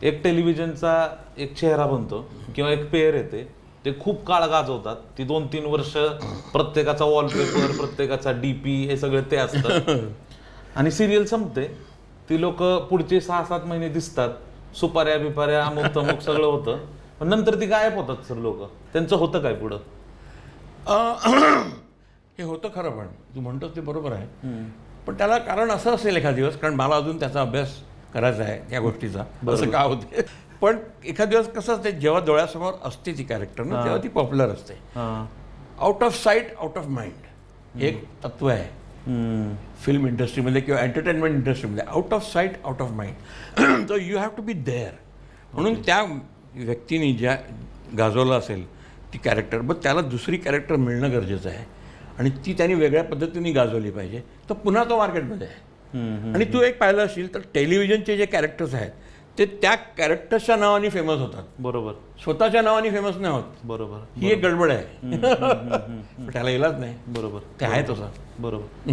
एक टेलिव्हिजनचा एक चेहरा बनतो किंवा एक पेअर येते, ते खूप काळ गाजवतात. ती 2-3 वर्ष प्रत्येकाचा वॉलपेपर, प्रत्येकाचा डीपी हे सगळे ते असतात. आणि सिरियल संपते, ती लोक पुढचे 6-7 महिने दिसतात, सुपाऱ्या बिपाऱ्या अमुक तमुक सगळं होतं, पण नंतर ती गायब होतात सर लोक. त्यांचं होतं काय पुढं? हे होतं खरं, पण तू म्हणतोस ते बरोबर आहे. पण त्याला कारण असं असेल एखाद दिवस, कारण मला अजून त्याचा अभ्यास करायचा आहे त्या गोष्टीचा, असं का होते. पण एखाद दिवस कसं असते, जेव्हा डोळ्यासमोर असते ती कॅरेक्टर ना, तेव्हा ती पॉप्युलर असते. Out of sight out of mind हे एक तत्व आहे फिल्म इंडस्ट्रीमध्ये किंवा एंटरटेनमेंट इंडस्ट्रीमध्ये. Out of sight out of mind. तर you have to be there. म्हणून त्या व्यक्तीने ज्या गाजवलं असेल ती कॅरेक्टर, मग त्याला दुसरी कॅरेक्टर मिळणं गरजेचं आहे आणि ती त्यांनी वेगळ्या पद्धतीने गाजवली पाहिजे. तर पुन्हा तो मार्केटमध्ये आहे. आणि तू एक पाहिलं असेल तर टेलिव्हिजनचे जे कॅरेक्टर्स आहेत ते त्या कॅरेक्टर्सच्या नावाने फेमस होतात, बरोबर, स्वतःच्या नावाने फेमस नाही होत. बरोबर. ही एक गडबड आहे. त्याला इलाज नाही, बरोबर, ते आहे तसं. बरोबर.